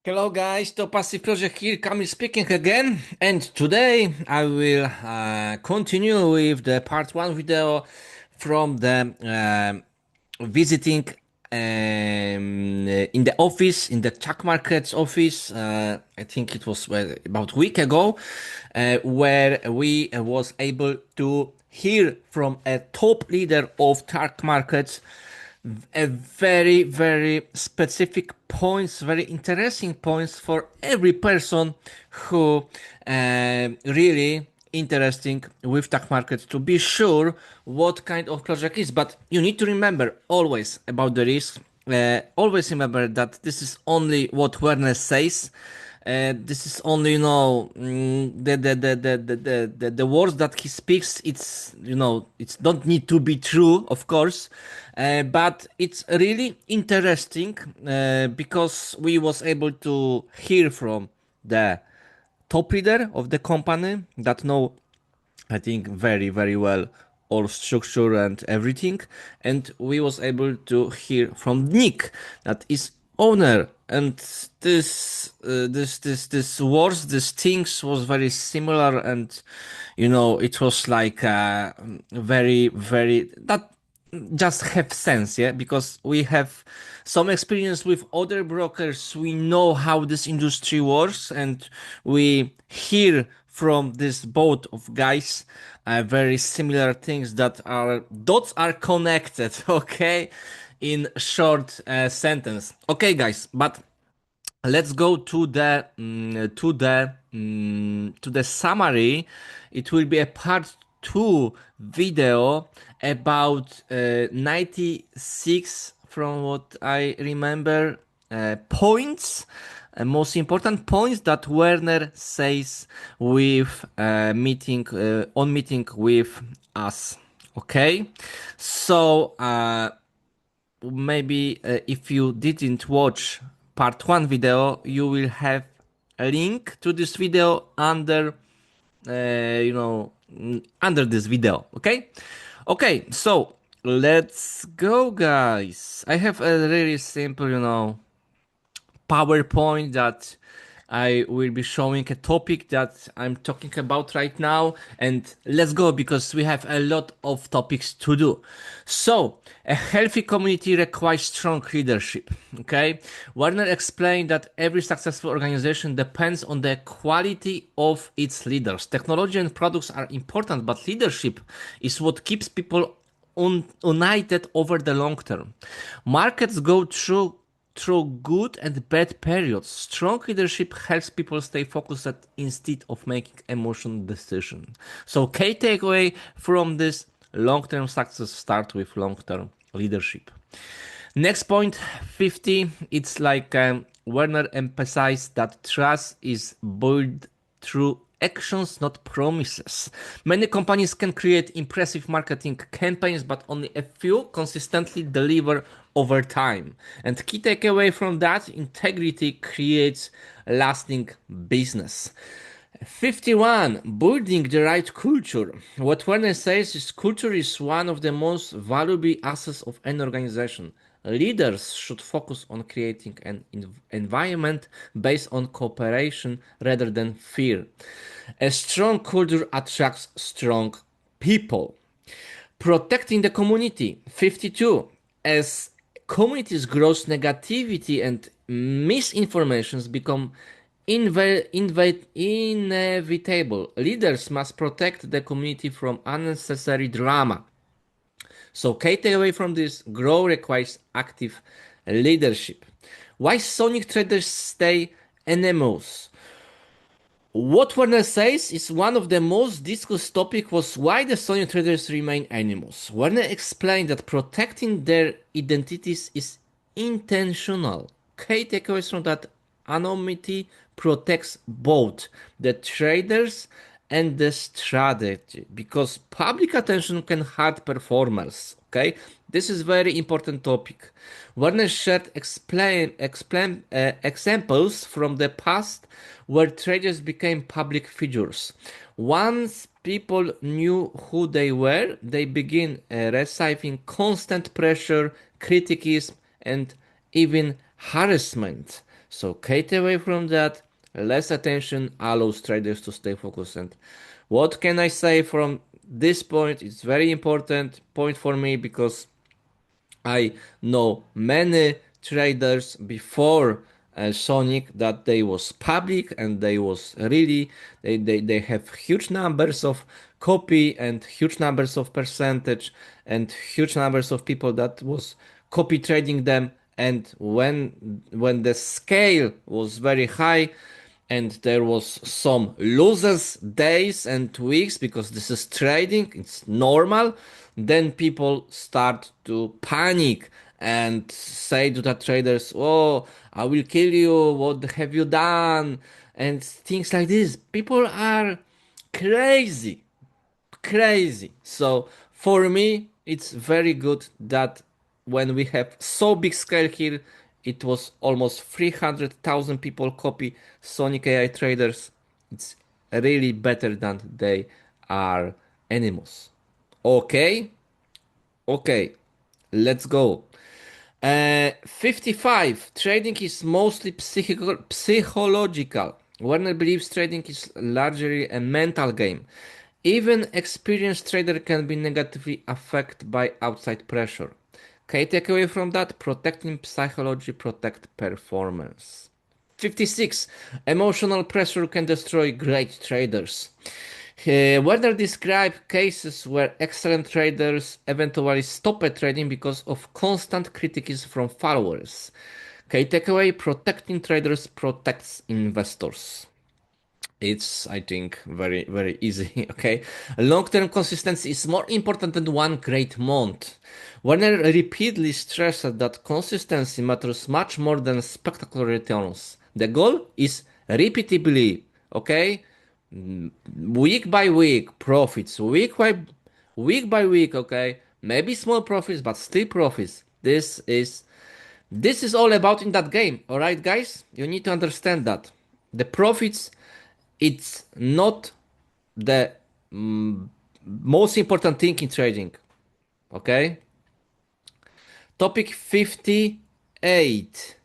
Hello guys, to Passive Project here, Kamil speaking again, and today I will continue with the part one video from the visiting in the office, in the Czech Markets office. I think it was about a week ago, where we was able to hear from a top leader of Czech Markets a very specific points, very interesting points for every person who really interesting with tech market to be sure what kind of project is. But you need to remember always about the risk. Always remember that this is only what Werner says. This is only, the words that he speaks. It's, it's don't need to be true, of course, but it's really interesting because we was able to hear from the top leader of the company that know, I think, very well all structure and everything. And we was able to hear from Nick, that is owner. And this words, these things was very similar, and it was like very that just have sense, yeah, because we have some experience with other brokers. We know how this industry works, and we hear from this both of guys very similar things that are dots are connected. Okay, in short sentence. Okay, guys, but let's go to the summary. It will be a part two video about 96, from what I remember, points, most important points that Werner says with meeting on meeting with us. Okay, so maybe if you didn't watch part one video, you will have a link to this video under under this video. Okay, so let's go, guys. I have a really simple, PowerPoint that I will be showing a topic that I'm talking about right now, and let's go because we have a lot of topics to do. So, a healthy community requires strong leadership. Okay, Werner explained that every successful organization depends on the quality of its leaders. Technology and products are important, but leadership is what keeps people united over the long term. Markets go through good and bad periods. Strong leadership helps people stay focused instead of making emotional decisions. So, key takeaway from this: long-term success start with long-term leadership. Next point, 50. It's like Werner emphasized that trust is built through actions, not promises. Many companies can create impressive marketing campaigns, but only a few consistently deliver over time. And key takeaway from that: integrity creates lasting business. 51. Building the right culture. What Werner says is culture is one of the most valuable assets of an organization. Leaders should focus on creating an environment based on cooperation rather than fear. A strong culture attracts strong people. Protecting the community. 52. As communities grow, negativity and misinformations become inevitable. Leaders must protect the community from unnecessary drama. So, key takeaway from this: grow requires active leadership. Why Sonic traders stay enemies? What Werner says is one of the most discussed topics was why the Sonic traders remain animals. Werner explained that protecting their identities is intentional. Key takeaways from that: anonymity protects both the traders and the strategy, because public attention can hurt performers. Okay, this is very important topic. Werner shared examples from the past where traders became public figures. Once people knew who they were, they began receiving constant pressure, criticism, and even harassment. So key away from that, less attention allows traders to stay focused. And what can I say from this point? It's very important point for me because I know many traders before Sonic that they was public and they was really they have huge numbers of copy and huge numbers of percentage and huge numbers of people that was copy trading them, and when the scale was very high and there was some losers days and weeks because this is trading, it's normal, then people start to panic and say to the traders, oh, I will kill you, what have you done, and things like this. People are crazy, crazy. So for me, it's very good that when we have so big scale here, it was almost 300,000 people copy Sonic AI traders. It's really better than they are animals. Okay, okay, let's go. 55. Trading is mostly psychological. Werner believes trading is largely a mental game. Even experienced trader can be negatively affected by outside pressure. Key takeaway from that: protecting psychology, protect performance. 56. Emotional pressure can destroy great traders. Werner described cases where excellent traders eventually stopped trading because of constant criticism from followers. Key takeaway: protecting traders protects investors. It's, I think, very, very easy. Okay. Long term consistency is more important than one great month. Werner repeatedly stressed that consistency matters much more than spectacular returns. The goal is repeatedly, okay? Week by week profits, week by week, okay? Maybe small profits, but still profits. This is all about in that game, all right, guys? You need to understand that the profits, it's not the most important thing in trading. Okay. Topic 58.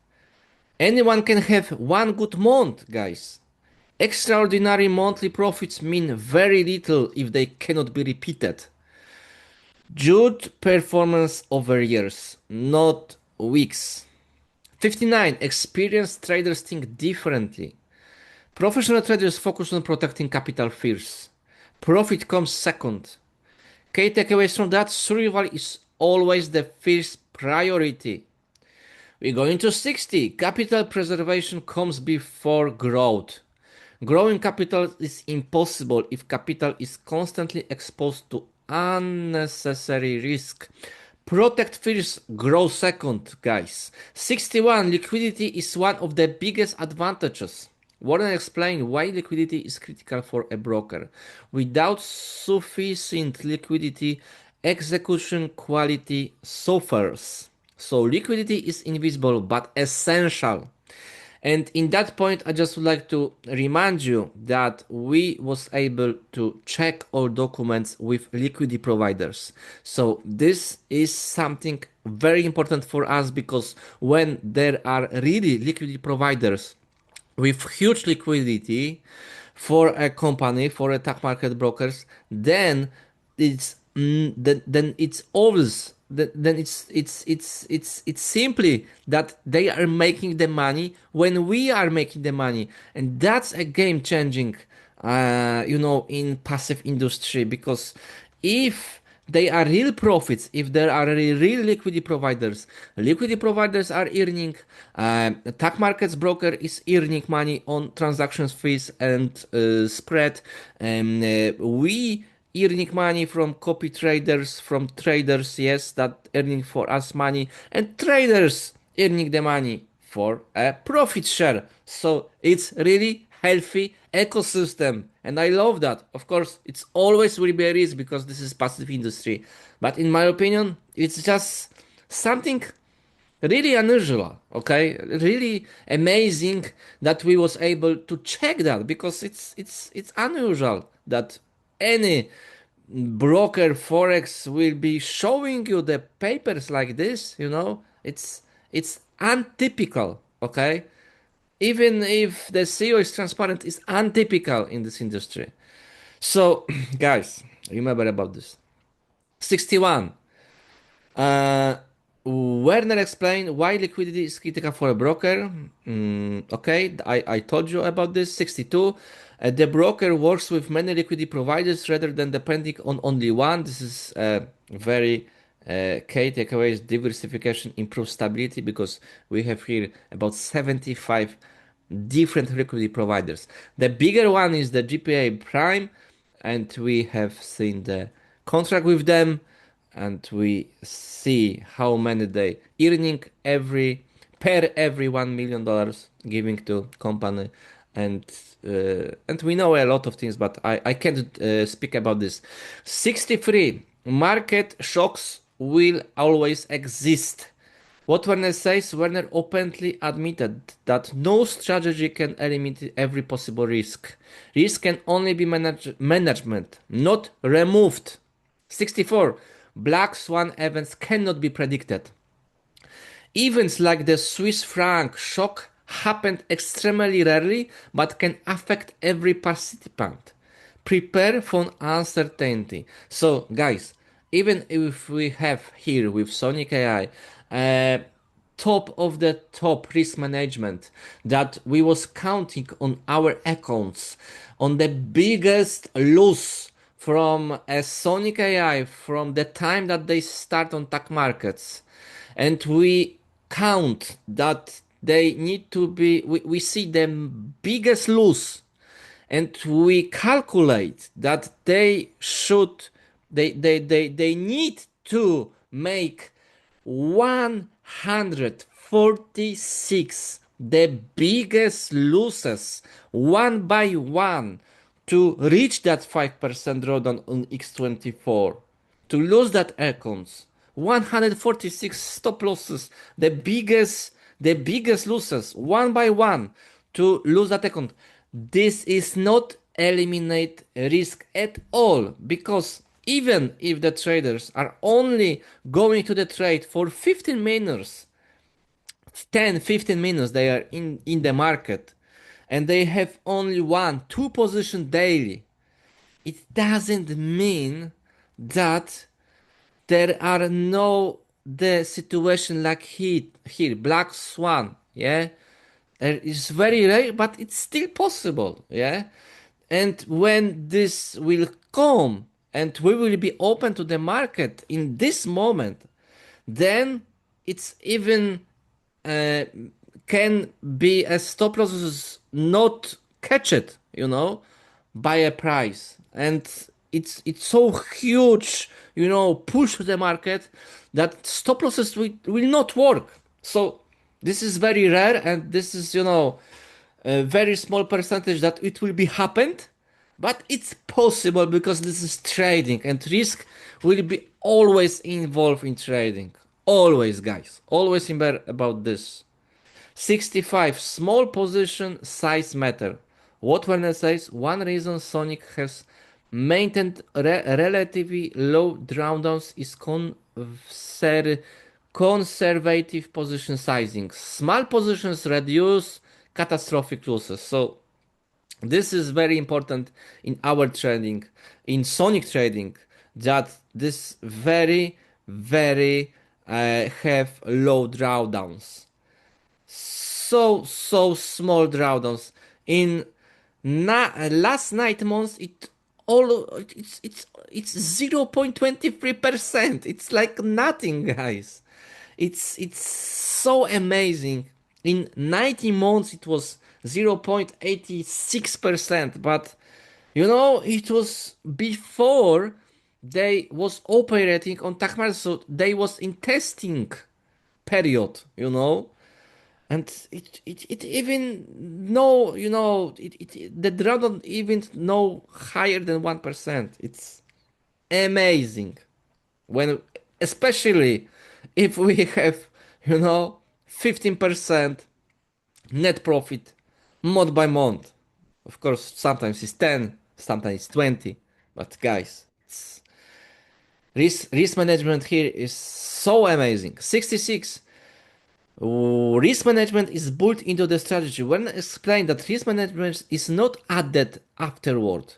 Anyone can have one good month, guys. Extraordinary monthly profits mean very little if they cannot be repeated. Judge performance over years, not weeks. 59. Experienced traders think differently. Professional traders focus on protecting capital first. Profit comes second. Key takeaways from that: survival is always the first priority. We go into 60. Capital preservation comes before growth. Growing capital is impossible if capital is constantly exposed to unnecessary risk. Protect first, grow second, guys. 61. Liquidity is one of the biggest advantages. Warren explained why liquidity is critical for a broker. Without sufficient liquidity, execution quality suffers. So liquidity is invisible but essential. And in that point, I just would like to remind you that we was able to check all documents with liquidity providers. So this is something very important for us because when there are really liquidity providers with huge liquidity for a company, for attack market brokers, then then it's obvious that then it's simply that they are making the money when we are making the money, and that's a game changing, in passive industry, because if they are real profits, if there are real liquidity providers are earning, tax markets broker is earning money on transactions fees and spread, we earning money from copy traders, from traders, yes, that earning for us money, and traders earning the money for a profit share. So it's really healthy ecosystem, and I love that. Of course, it's always will be a risk because this is passive industry, but in my opinion, it's just something really unusual, okay, really amazing that we was able to check that, because it's unusual that any broker forex will be showing you the papers like this, it's untypical, okay. even if the CEO is transparent, is untypical in this industry. So, guys, remember about this. 61. Uh, Werner explained why liquidity is critical for a broker. Okay, I told you about this. 62. The broker works with many liquidity providers rather than depending on only one. This is very key takeaway is diversification improves stability because we have here about 75 different liquidity providers. The bigger one is the GPA Prime, and we have seen the contract with them, and we see how many they earning every $1 million giving to company, and we know a lot of things, but I can't speak about this. 63. Market shocks will always exist. What Werner says, Werner openly admitted that no strategy can eliminate every possible risk. Risk can only be management, not removed. 64. Black swan events cannot be predicted. Events like the Swiss franc shock happened extremely rarely but can affect every participant. Prepare for uncertainty. So, guys, even if we have here with Sonic AI top of the top risk management that we was counting on our accounts on the biggest loss from a Sonic AI from the time that they start on tech markets, and we count that they need to be we see the biggest loss, and we calculate that they need to make 146 the biggest losses one by one to reach that 5% drawdown on X24, to lose that accounts. 146 stop losses, the biggest losses one by one to lose that account. This is not eliminate risk at all, because even if the traders are only going to the trade for 15 minutes, 10 15 minutes they are in the market, and they have only 1 2 position daily, it doesn't mean that there are no the situation like here black swan, yeah, it's very rare but it's still possible, yeah. And when this will come and we will be open to the market in this moment, then it's even uh, can be a stop losses not catch it, by a price, and it's so huge, push to the market that stop losses will not work. So this is very rare, and this is a very small percentage that it will be happened, but it's possible because this is trading, and risk will be always involved in trading. Always, guys. Always remember about this. 65. Small position size matter. What Werner says, one reason Sonic has maintained relatively low drawdowns is conservative position sizing. Small positions reduce catastrophic losses. So this is very important in our trading, in Sonic trading, that this very have low drawdowns, so small drawdowns. In last 9 months, it's 0.23%. It's like nothing, guys. It's so amazing. In 90 months it was 0.86%, but it was before they was operating on Takmar, so they was in testing period, and it even no, the drawdown even no higher than 1%. It's amazing when, especially if we have 15% net profit month by month. Of course, sometimes it's 10, sometimes it's 20, but guys, risk management here is so amazing. 66. Risk management is built into the strategy. When explained that risk management is not added afterward,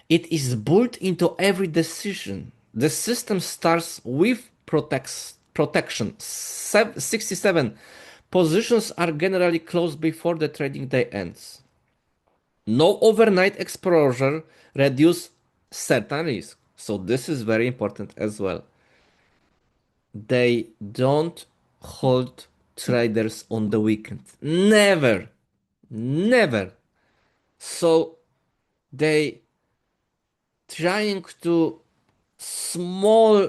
it is built into every decision. The system starts with protection. 67 positions are generally closed before the trading day ends. No overnight exposure reduce certain risk. So this is very important as well. They don't hold traders on the weekend. Never. Never. So they trying to small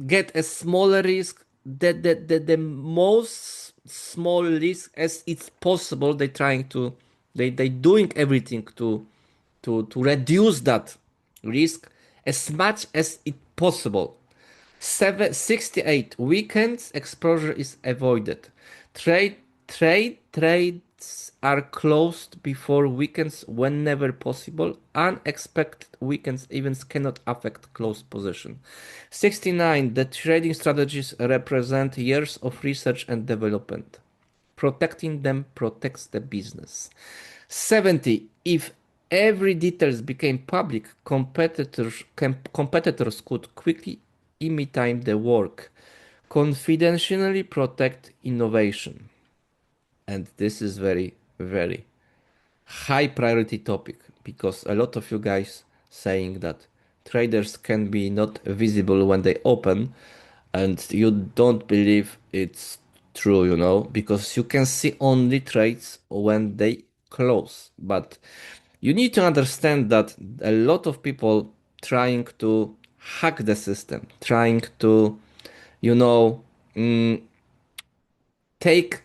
get a smaller risk, the most small risk as it's possible. They trying to they doing everything to reduce that risk as much as it possible. 68 weekends exposure is avoided. Trades are closed before weekends whenever possible. Unexpected weekends events cannot affect closed position. 69. The trading strategies represent years of research and development. Protecting them protects the business. 70. If every details became public, competitors could quickly imitate the work. Confidentially protect innovation. And this is very, very high priority topic because a lot of you guys saying that traders can be not visible when they open, and you don't believe it's true, because you can see only trades when they close. But you need to understand that a lot of people trying to hack the system, trying to, you know, take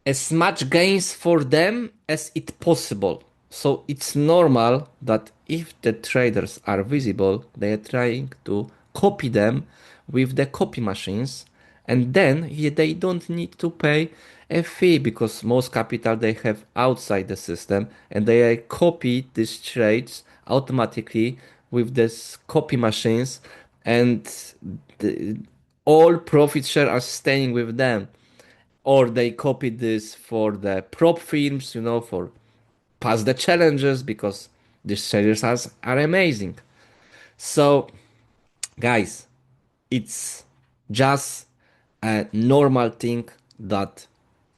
as much gains for them as it possible. So it's normal that if the traders are visible, they are trying to copy them with the copy machines, and then they don't need to pay a fee because most capital they have outside the system, and they copy these trades automatically with this copy machines, and the, all profit share are staying with them, or they copied this for the prop films, for pass the challenges because these challenges are amazing. So, guys, it's just a normal thing that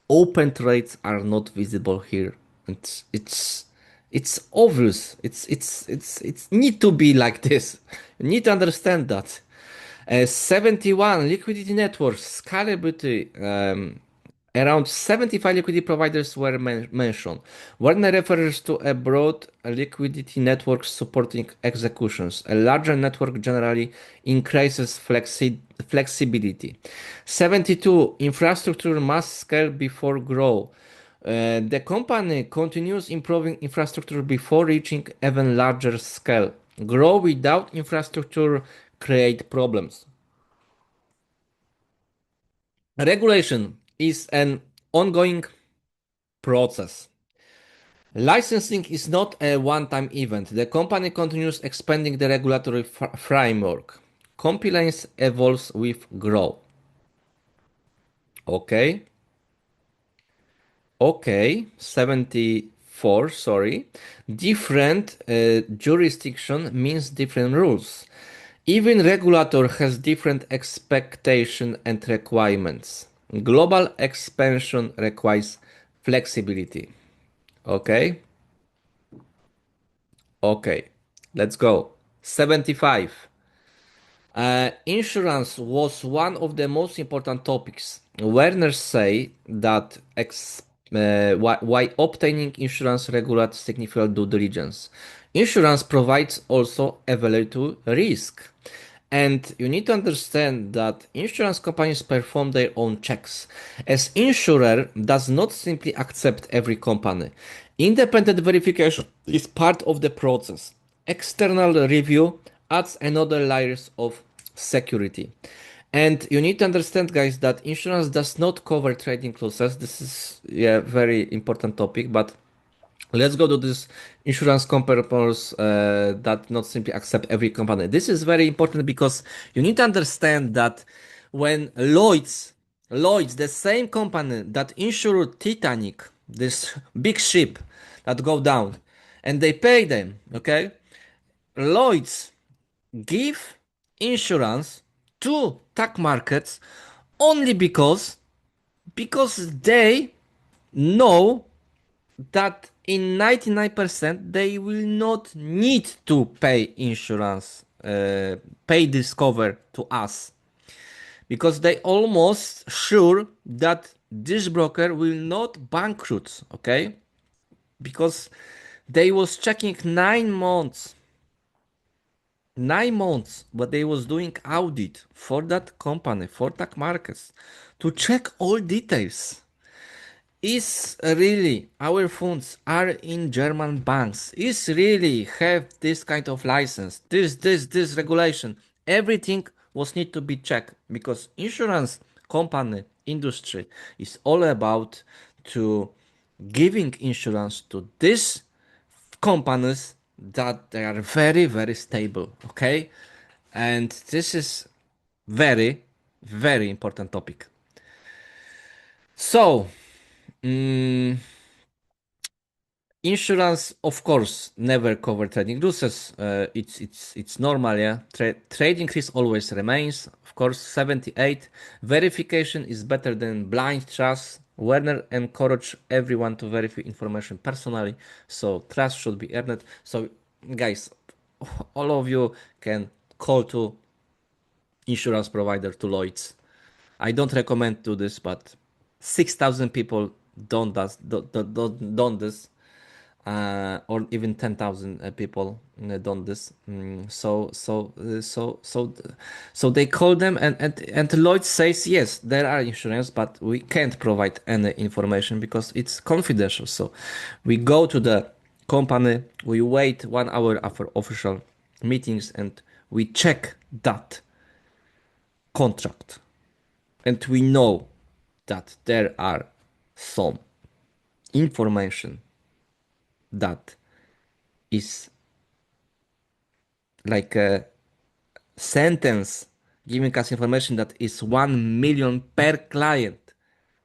open trades are not visible here. It's obvious. It's need to be like this. You need to understand that. 71 liquidity networks, scalability. Around 75 liquidity providers were mentioned. Werner refers to a broad liquidity network supporting executions. A larger network generally increases flexibility. 72. Infrastructure must scale before grow. The company continues improving infrastructure before reaching even larger scale. Grow without infrastructure create problems. Regulation is an ongoing process. Licensing is not a one-time event. The company continues expanding the regulatory framework. Compliance evolves with growth. Okay. Okay. 74, sorry. Different jurisdiction means different rules. Even regulator has different expectation and requirements. Global expansion requires flexibility. Okay. Okay, let's go. 75. Insurance was one of the most important topics. Werner say that why obtaining insurance regulates significant due diligence. Insurance provides also evaluate risk. And you need to understand that insurance companies perform their own checks. As insurer does not simply accept every company. Independent verification is part of the process. External review adds another layers of security. And you need to understand, guys, that insurance does not cover trading losses. This is a very important topic, but let's go to this insurance comparables that not simply accept every company. This is very important because you need to understand that when Lloyd's Lloyd's, the same company that insured Titanic, this big ship that go down, and they pay them, okay? Lloyd's give insurance to tech markets only because they know that in 99% they will not need to pay insurance, pay this cover to us, because they almost sure that this broker will not bankrupt, okay? Because they was checking 9 months, 9 months, but they was doing audit for that company, for that markets, to check all details. Is really our funds are in German banks? Is really have this kind of license? This regulation? Everything was need to be checked, because insurance company industry is all about to giving insurance to these companies that they are very stable. Okay, and this is very important topic. So. Insurance, of course, never cover trading losses. It's normal, yeah. Trading risk always remains. Of course, 78. Verification is better than blind trust. Werner encourage everyone to verify information personally, so trust should be earned. So, guys, all of you can call to insurance provider, to Lloyd's. I don't recommend to this, but 6,000 people don't this, or even 10,000 people done this. So they call them, and Lloyd says yes, there are insurance, but we can't provide any information because it's confidential. So we go to the company, we wait 1 hour after official meetings, and we check that contract, and we know that there are some information that is like a sentence giving us information that is 1 million per client,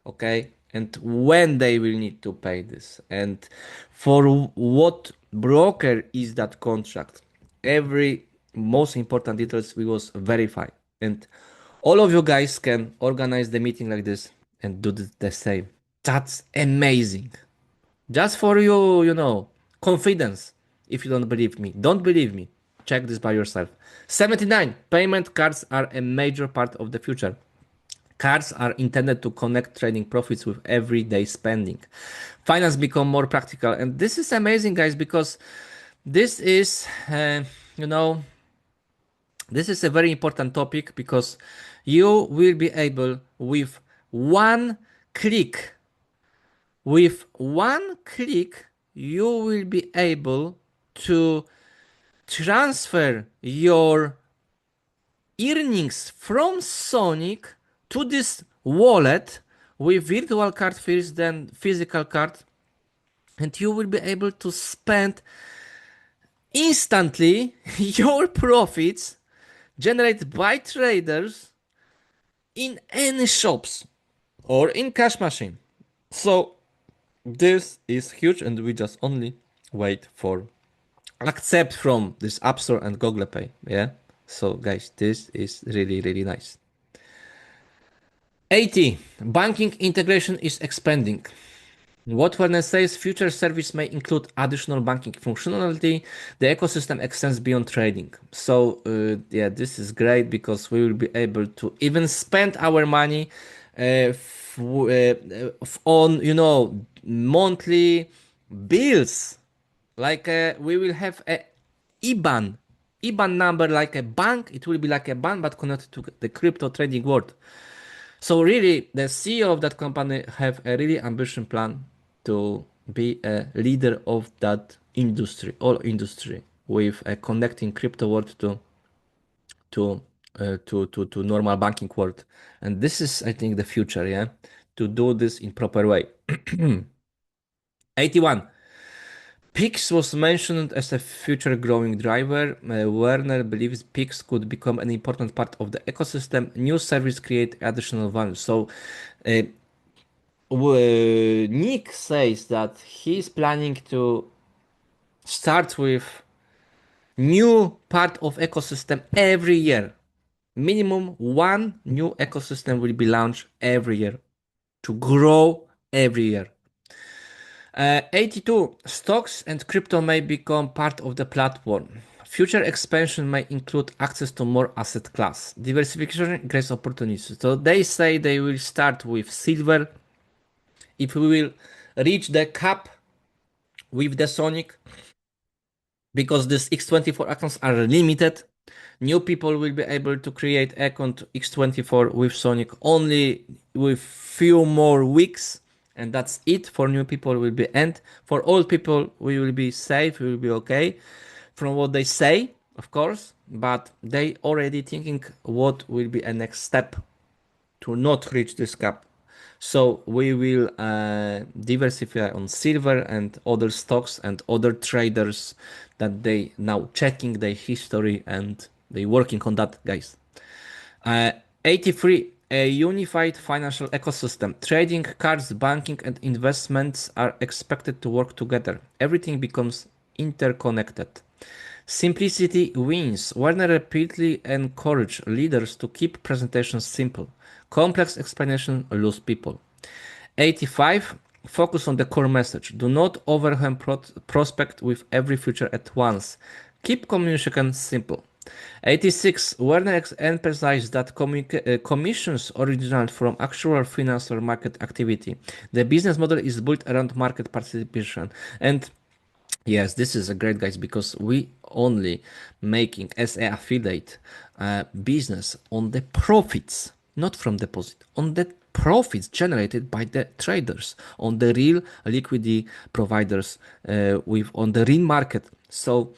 okay, and when they will need to pay this, and for what broker is that contract. Every most important details we was verified, and all of you guys can organize the meeting like this and do the same. That's amazing. Just for you, confidence. If you don't believe me, don't believe me. Check this by yourself. 79. Payment cards are a major part of the future. Cards are intended to connect trading profits with everyday spending. Finance become more practical, and this is amazing, guys, because this is, you know, this is a very important topic, because you will be able one click with one click, you will be able to transfer your earnings from Sonic to this wallet with virtual card first, then physical card, and you will be able to spend instantly your profits generated by traders in any shops or in cash machine. So this is huge, and we just only wait for accept from this App Store and Google Pay. Yeah. So guys, this is really nice. 80. Banking integration is expanding. What Werner says, future service may include additional banking functionality. The ecosystem extends beyond trading. So yeah, this is great, because we will be able to even spend our money on monthly bills. Like we will have a IBAN number like a bank. It will be like a bank, but connected to the crypto trading world. So really, the CEO of that company have a really ambitious plan to be a leader of that industry, all industry, with a connecting crypto world to to normal banking world. And this is, I think, the future. Yeah, to do this in proper way. 81. Pix was mentioned as a future growing driver. Werner believes Pix could become an important part of the ecosystem. New service create additional value. So uh, Nick says that he's planning to start with new part of ecosystem every year. Minimum one new ecosystem will be launched every year to grow every year. 82. Stocks and crypto may become part of the platform. Future expansion may include access to more asset class. Diversification creates opportunities. So they say they will start with silver. If we will reach the cap with the Sonic, because these X24 accounts are limited, new people will be able to create account X24 with Sonic only with few more weeks, and that's it. For new people will be end. For old people we will be safe, we will be okay from what they say, of course, but they already thinking what will be a next step to not reach this cap. So we will diversify on silver and other stocks and other traders that they now checking their history and they working on that, guys. Uh, 83. A unified financial ecosystem. Trading, cards, banking, and investments are expected to work together. Everything becomes interconnected. Simplicity wins. Werner repeatedly encouraged leaders to keep presentations simple. Complex explanation lose people. 85. Focus on the core message. Do not overwhelm prospect with every feature at once. Keep communication simple. 86. Werner emphasized that commissions originate from actual financial market activity. The business model is built around market participation. And yes, this is a great, guys, because we only making as a affiliate business on the profits, not from deposit, on the profits generated by the traders on the real liquidity providers with on the real market. So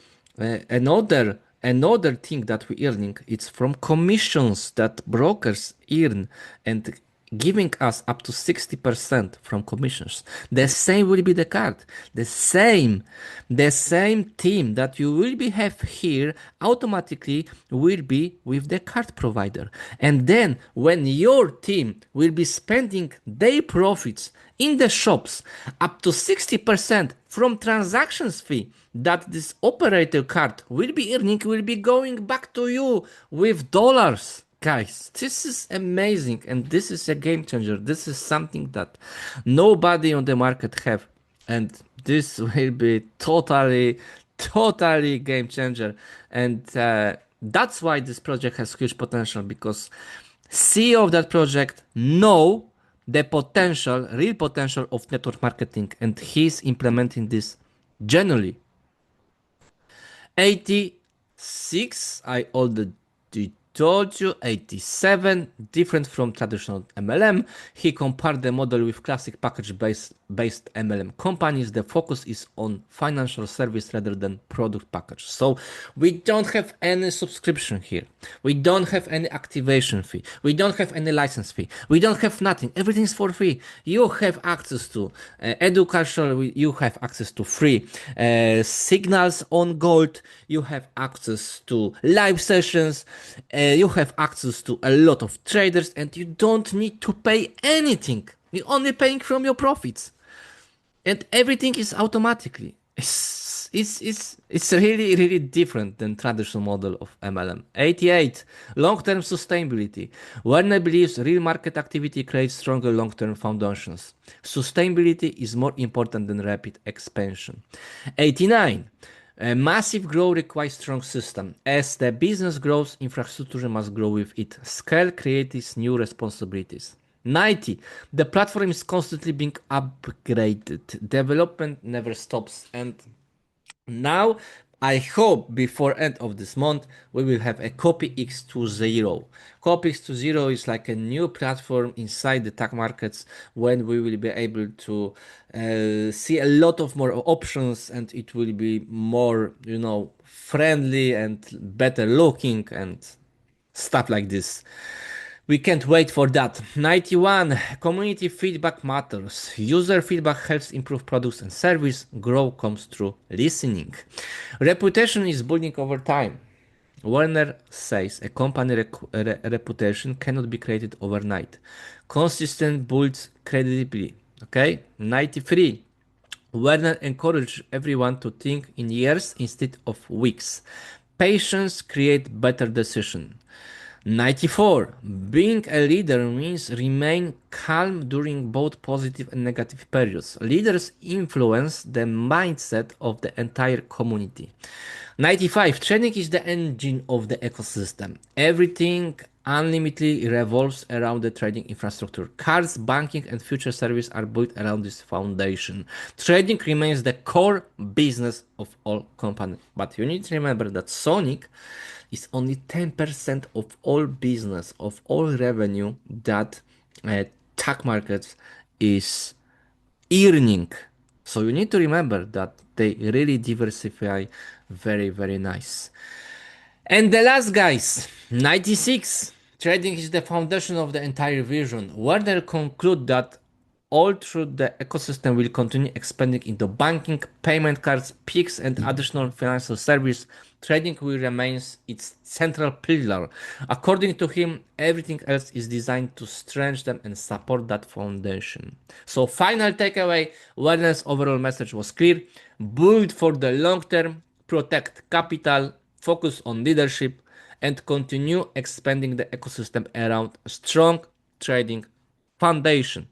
another thing that we earning, it's from commissions that brokers earn and giving us up to 60% from commissions. The same will be the card. The same team that you will be have here automatically will be with the card provider. And then when your team will be spending their profits in the shops, up to 60% from transactions fee that this operator card will be earning will be going back to you with dollars. Guys, this is amazing and this is a game changer. This is something that nobody on the market have, and this will be totally game changer. And that's why this project has huge potential, because CEO of that project know the potential, real potential of network marketing, and he's implementing this genuinely. 86, I already told you. 87, different from traditional MLM. He compared the model with classic package based MLM companies. The focus is on financial service rather than product package. So we don't have any subscription here. We don't have any activation fee. We don't have any license fee. We don't have nothing. Everything's for free. You have access to educational, you have access to free signals on gold. You have access to live sessions. You have access to a lot of traders, and you don't need to pay anything. You're only paying from your profits, and everything is automatically. It's really different than traditional model of MLM. 88, long-term sustainability. Werner believes real market activity creates stronger long-term foundations. Sustainability is more important than rapid expansion. 89, a massive growth requires strong system. As the business grows, infrastructure must grow with it. Scale creates new responsibilities. 90. The platform is constantly being upgraded. Development never stops. And now I hope before end of this month we will have a Copy X20. Copy X20 is like a new platform inside the tag markets when we will be able to see a lot of more options, and it will be more, friendly and better looking and stuff like this. We can't wait for that. 91. Community feedback matters. User feedback helps improve products and service. Growth comes through listening. Reputation is building over time. Werner says a company reputation cannot be created overnight. Consistent builds credibility. Okay? 93. Werner encouraged everyone to think in years instead of weeks. Patience creates better decisions. 94. Being a leader means remain calm during both positive and negative periods. Leaders influence the mindset of the entire community. 95. Trading is the engine of the ecosystem. Everything unlimitedly revolves around the trading infrastructure. Cards, banking, and future service are built around this foundation. Trading remains the core business of all companies. But you need to remember that Sonic is only 10% of all business, of all revenue that tech markets is earning. So you need to remember that they really diversify very, very nice. And the last guys, 96. Trading is the foundation of the entire vision. Werner conclude that all through the ecosystem will continue expanding into banking, payment cards, PICs, and additional financial service. Trading will remain its central pillar. According to him, everything else is designed to strengthen and support that foundation. So, final takeaway: Werner's overall message was clear: build for the long term, protect capital, focus on leadership, and continue expanding the ecosystem around a strong trading foundation.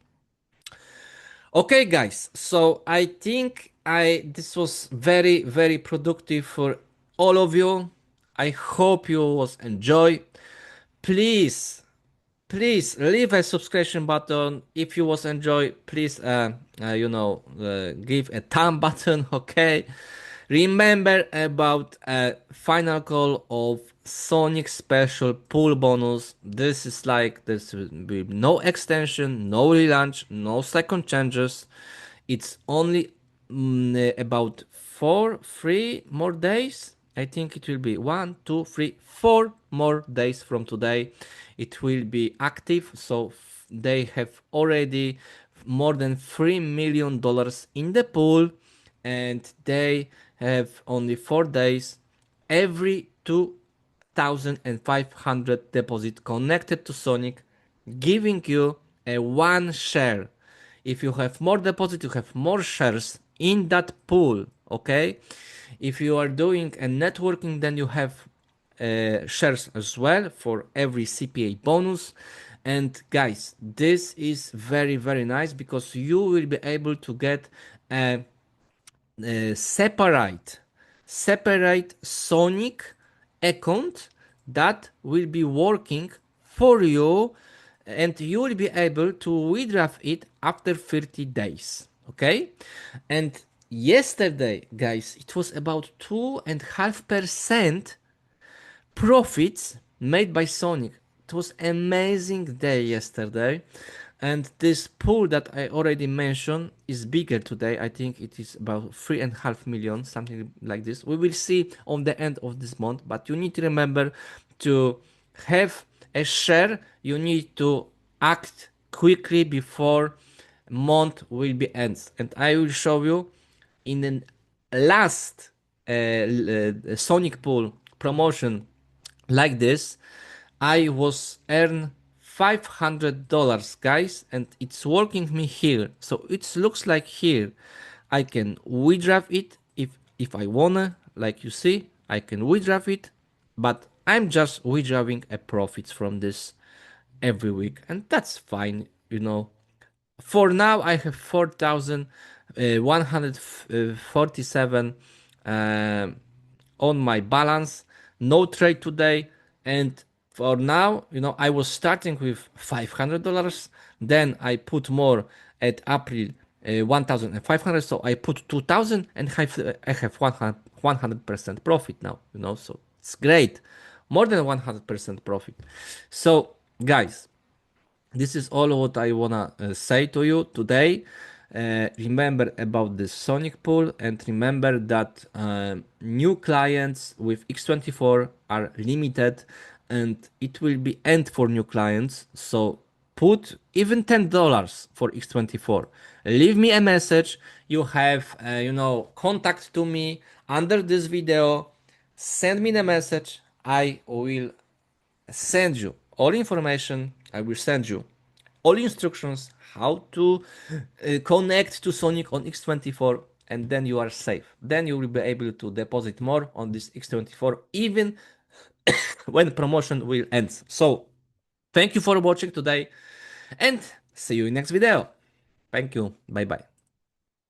Okay, guys, so I think this was very, very productive for all of you. I hope you was enjoy. Please, please leave a subscription button. If you was enjoy, please give a thumb button. Okay, remember about a final call of Sonic special pool bonus. This is like this will be no extension, no relaunch, no second changes. It's only about 3 more days. I think it will be 1, 2, 3, 4 more days from today. It will be active. So they have already more than $3 million in the pool, and they have only 4 days. Every 2,500 deposit connected to Sonic, giving you a one share. If you have more deposit, you have more shares in that pool. Okay, if you are doing a networking, then you have shares as well for every CPA bonus. And guys, this is very, very nice because you will be able to get a separate Sonic account that will be working for you, and you will be able to withdraw it after 30 days. Okay, and yesterday, guys, it was about 2.5% profits made by Sonic. It was amazing day yesterday, and this pool that I already mentioned is bigger today. I think it is about 3.5 million, something like this. We will see on the end of this month, but you need to remember to have a share. You need to act quickly before month will be ends, and I will show you in the last Sonic pool promotion like this. I was earn $500, guys, and it's working me here. So it looks like here I can withdraw it if I wanna, like you see, I can withdraw it, but I'm just withdrawing a profits from this every week, and that's fine. For now, I have 4,147 on my balance. No trade today. And for now, I was starting with $500. Then I put more at April, 1,500. So I put 2,000 and I have 100% profit now. So it's great. More than 100% profit. So, guys, this is all what I wanna say to you today. Remember about the Sonic pool, and remember that new clients with X24 are limited and it will be end for new clients. So put even $10 for X24. Leave me a message. You have, contact to me under this video. Send me the message. I will send you all information. I will send you all instructions how to connect to Sonic on X24, and then you are safe. Then you will be able to deposit more on this X24 even when promotion will end. So thank you for watching today and see you in next video. Thank you. Bye bye.